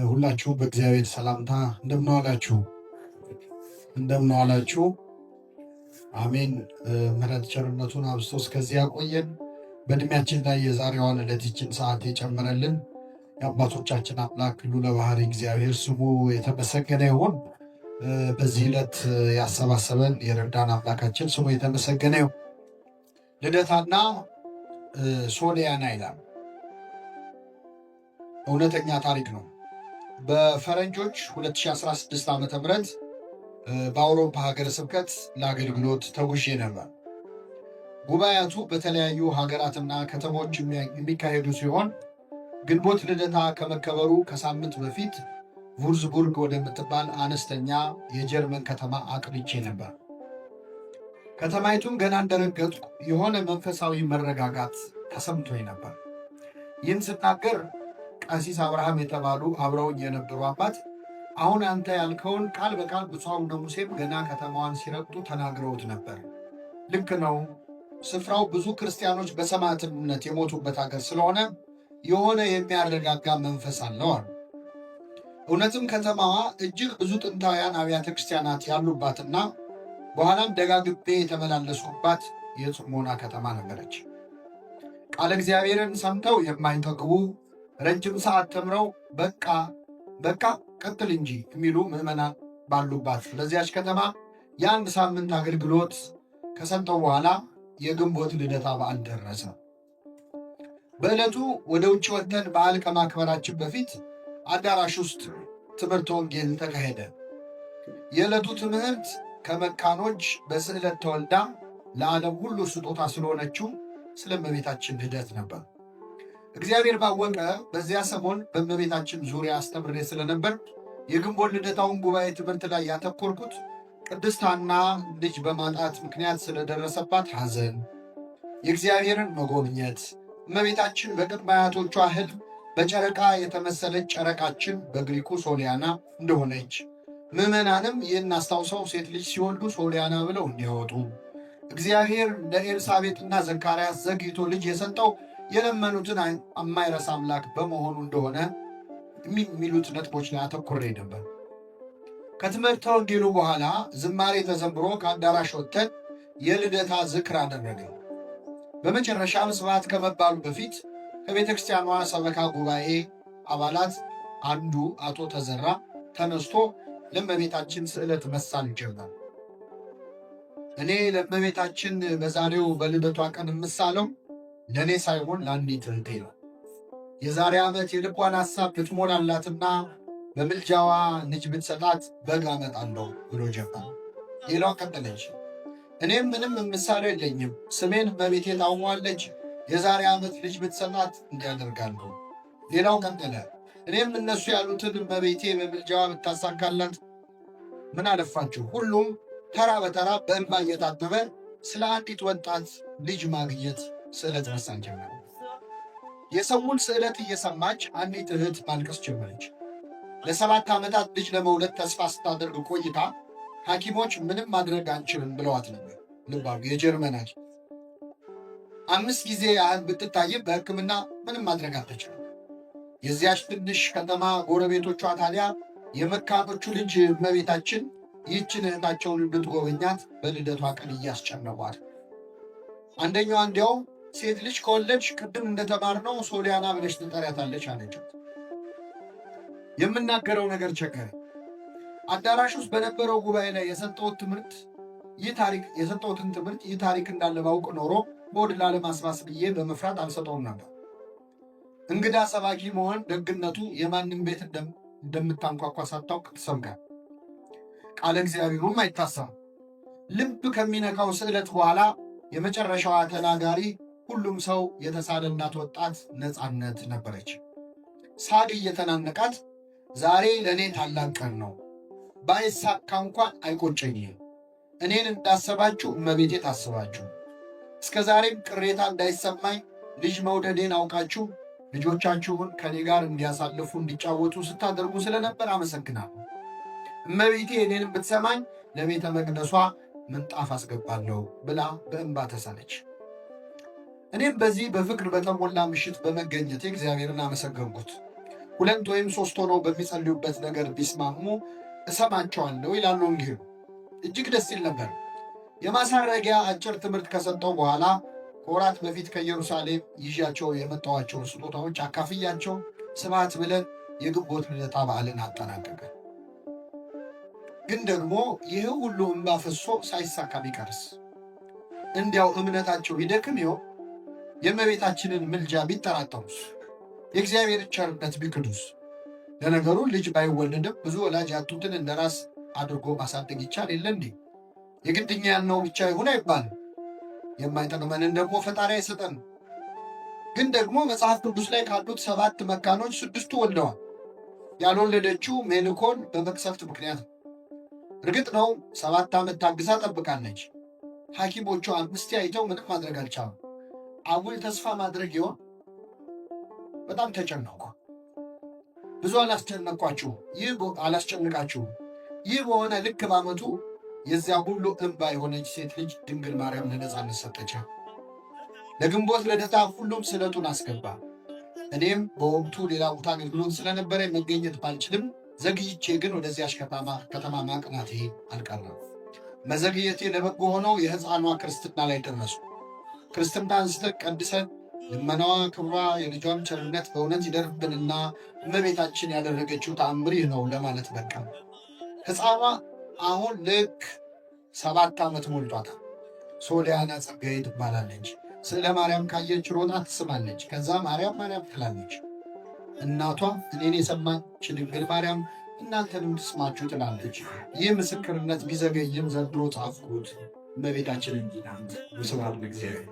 ሁላችሁ በእግዚአብሔር ሰላምታ እንደምንዋላችሁ። አሜን። ምሕረት ቸርነቱን አብዝቶ እስከዚህ ያቆየን። በእድሜያችን ላይ የዛሬዋን ዕለት ይችን ሰዓት የጨመረልን የአባቶቻችን አምላክ ልዑለ ባሕርይ እግዚአብሔር ስሙ የተመሰገነ ይሁን። በዚህ ዕለት ያሰባሰበን የረዳን አምላካችን ስሙ የተመሰገነ ይሁን። ልደታና ሶሊያና ይላል። እውነተኛ ታሪክ ነው። በፈረንጆች 2016 ዓ.ም በአውሮፓ ሀገረ ስብከት ለአገልግሎት ተጉዤ ነበር። ጉባኤያቱ በተለያዩ ሀገራትና ከተሞች የሚካሄዱ ሲሆን ግንቦት ልደታ ከመከበሩ ከሳምንት በፊት ቩርዝቡርግ ወደምትባል አነስተኛ የጀርመን ከተማ አቅንቼ ነበር። ከተማይቱን ገና እንደረገጥኩ የሆነ መንፈሳዊ መረጋጋት ተሰምቶኝ ነበር። ይህን ስናገር ቀሲስ አብርሃም የተባሉ አብረውኝ የነበሩ አባት አሁን አንተ ያልከውን ቃል በቃል ብፁዕ አቡነ ሙሴም ገና ከተማዋን ሲረግጡ ተናግረውት ነበር። ልክ ነው። ስፍራው ብዙ ክርስቲያኖች በሰማዕትነት የሞቱበት ሀገር ስለሆነ የሆነ የሚያረጋጋ መንፈስ አለው አሉ። እውነትም ከተማዋ እጅግ ብዙ ጥንታውያን አብያተ ክርስቲያናት ያሉባትና በኋላም ደጋግቤ የተመላለስኩባት የጽሞና ከተማ ነበረች። ቃለ እግዚአብሔርን ሰምተው የማይጠግቡ ረጅም ሰዓት ተምረው በቃ ቀጥል እንጂ የሚሉ ምዕመናን ባሉባት ለዚያች ከተማ የአንድ ሳምንት አገልግሎት ከሰጠው በኋላ የግንቦት ልደታ በዓል ደረሰ። በዕለቱ ወደ ውጭ ወጥተን በዓል ከማክበራችን በፊት አዳራሽ ውስጥ ትምህርተ ወንጌል ተካሄደ። የዕለቱ ትምህርት ከመካኖች በስዕለት ተወልዳ ለዓለም ሁሉ ስጦታ ስለሆነችው ስለ እመቤታችን ልደት ነበር። እግዚአብሔር ባወቀ በዚያ ሰሞን በእመቤታችን ዙሪያ አስተምሬ ስለነበር የግንቦት ልደታውን ጉባኤ ትምህርት ላይ ያተኮርኩት ቅድስት ሐና ልጅ በማጣት ምክንያት ስለደረሰባት ሐዘን፣ የእግዚአብሔርን መጎብኘት፣ እመቤታችን በቅድመ አያቶቿ ሕልም በጨረቃ የተመሰለች ጨረቃችን በግሪኩ ሶሊያና እንደሆነች፣ ምዕመናንም ይህን አስታውሰው ሴት ልጅ ሲወልዱ ሶሊያና ብለው እንዲያወጡ፣ እግዚአብሔር ለኤልሳቤጥና ዘካርያስ ዘግይቶ ልጅ የሰጠው የለመኑትን የማይረሳ አምላክ በመሆኑ እንደሆነ የሚሉት ነጥቦች ላይ አተኩሬ ነበር። ከትምህርተ ወንጌሉ በኋላ ዝማሬ ተዘምሮ ከአዳራሽ ወጥተን የልደታ ዝክር አደረግን። በመጨረሻም ስብሐት ከመባሉ በፊት ከቤተ ክርስቲያኗ ሰበካ ጉባኤ አባላት አንዱ አቶ ተዘራ ተነስቶ ለእመቤታችን ስዕለት መሳል ጀመር። እኔ ለእመቤታችን በዛሬው በልደቷ ቀን የምሳለው ለእኔ ሳይሆን ለአንዲት እህቴ ነው። የዛሬ ዓመት የልቧን ሐሳብ ብትሞላላትና በምልጃዋ ልጅ ብትሰጣት በግ አመጣለሁ ብሎ ጀመረ። ሌላው ቀጠለች። እኔም ምንም የምሳለው የለኝም፣ ስሜን እመቤቴ ታውሟለች፣ የዛሬ ዓመት ልጅ ብትሰጣት እንዲያደርጋለሁ። ሌላው ቀጠለ። እኔም እነሱ ያሉትን እመቤቴ በምልጃዋ ብታሳካላት ምን አለፋችሁ። ሁሉም ተራ በተራ በእንባ እየታጠበ ስለ አንዲት ወጣት ልጅ ማግኘት ስዕለት መሳል ጀመረ። የሰውን ስዕለት እየሰማች አንዲት እህት ማልቀስ ጀመረች። ለ7 ዓመታት ልጅ ለመውለድ ተስፋ ስታደርግ ቆይታ ሐኪሞች ምንም ማድረግ አንችልም ብለዋት ነበር። ልባሉ የጀርመን ሐኪም 5 ጊዜ ያህል ብትታይም በሕክምና ምንም ማድረግ አልተቻለም። የዚያች ትንሽ ከተማ ጎረቤቶቿ ታዲያ የመካኖቹ ልጅ እመቤታችን ይህችን እህታቸውን እንድትጎበኛት በልደቷ ቀን እያስጨነቋት፣ አንደኛዋ እንዲያውም ሴት ልጅ ከወለድሽ ቅድም እንደተማርነው ሶሊያና ብለሽ ትጠሪያታለች አለቻት። የምናገረው ነገር ቸገረ። አዳራሽ ውስጥ በነበረው ጉባኤ ላይ የሰጠሁትን ትምህርት ይህ ታሪክ እንዳለ ባውቅ ኖሮ በወድ ላለማስባስ ብዬ በመፍራት አልሰጠውም ነበር። እንግዳ ሰባኪ መሆን ደግነቱ የማንም ቤት እንደምታንኳኳ ሳታውቅ ትሰብካል። ቃለ እግዚአብሔሩም አይታሰብም። ልብ ከሚነካው ስዕለት በኋላ የመጨረሻዋ ተናጋሪ ሁሉም ሰው የተሳለላት ወጣት ነፃነት ነበረች። ሳግ እየተናነቃት ዛሬ ለእኔ ታላቅ ቀን ነው፣ ባይሳካ እንኳን አይቆጨኝም። እኔን እንዳሰባችሁ እመቤቴ ታስባችሁ፣ እስከ ዛሬም ቅሬታ እንዳይሰማኝ ልጅ መውደዴን አውቃችሁ ልጆቻችሁን ከኔ ጋር እንዲያሳልፉ እንዲጫወቱ ስታደርጉ ስለነበር አመሰግናለሁ። እመቤቴ እኔንም ብትሰማኝ ለቤተ መቅደሷ ምንጣፍ አስገባለሁ ብላ በእንባ ተሳለች። እኔም በዚህ በፍቅር በተሞላ ምሽት በመገኘቴ እግዚአብሔርን አመሰገንኩት። 2 ወይም 3 ሆነው በሚጸልዩበት ነገር ቢስማሙ እሰማቸዋለሁ ይላል ወንጌሉ። እጅግ ደስ ይል ነበር። የማሳረጊያ አጭር ትምህርት ከሰጠው በኋላ ከወራት በፊት ከኢየሩሳሌም ይዣቸው የመጣኋቸውን ስጦታዎች አካፍያቸው ስብሐት ብለን የግንቦት ልደታ በዓልን አጠናቀቀ። ግን ደግሞ ይህ ሁሉ እንባ ፈሶ ሳይሳካ ቢቀርስ? እንዲያው እምነታቸው ቢደክም ይሆን? የእመቤታችንን ምልጃ ቢጠራጠሩስ? የእግዚአብሔር ቸርነት ቢክዱስ? ለነገሩ ልጅ ባይወለድም ብዙ ወላጅ ያጡትን እንደ ራስ አድርጎ ማሳደግ ይቻል የለ እንዴ? የግድኛ ያልነው ብቻ ይሁን አይባልም። የማይጠቅመንን ደግሞ ፈጣሪ አይሰጠን። ግን ደግሞ መጽሐፍ ቅዱስ ላይ ካሉት 7 መካኖች 6ቱ ወልደዋል። ያልወለደችው ሜልኮል በመቅሰፍት ምክንያት ነው። እርግጥ ነው 7 ዓመት ታግሳ ጠብቃለች። ሐኪሞቹ 5 አይተው ምንም ማድረግ አልቻሉም። አጉል ተስፋ ማድረግ ይሆን? በጣም ተጨነቁ። ብዙ አላስጨንቃችሁም። ይህ በሆነ ልክ በዓመቱ የዚያ ሁሉ እንባ የሆነች ሴት ልጅ ድንግል ማርያም ለነፃነት ሰጠቻት። ለግንቦት ልደታ ሁሉም ስለቱን አስገባ። እኔም በወቅቱ ሌላ ቦታ አገልግሎት ስለነበረ መገኘት ባልችልም ዘግይቼ ግን ወደዚያች ከተማ ማቅናቴ አልቀረም። መዘግየቴ ለበጎ ሆነው የሕፃኗ ክርስትና ላይ ደረሱ። ክርስትና አንስተን ቀድሰን ልመናዋ፣ ክብሯ፣ የልጇም ቸርነት በእውነት ይደርብንና እመቤታችን ያደረገችው ተአምር ይህ ነው ለማለት በቃ። ሕፃኗ አሁን ልክ 7 ዓመት ሞልቷታል። ሶሊያና ጸጋዬ ትባላለች። ስለ ማርያም ካየች ሮጣ ትስማለች። ከዛ ማርያም ማርያም ትላለች። እናቷ እኔን የሰማች ድንግል ማርያም እናንተንም ትስማችሁ ትላለች። ይህ ምስክርነት ቢዘገይም ዘንድሮ ጻፍኩት። እመቤታችን እንዲህ ናት። ስብሐት ለእግዚአብሔር።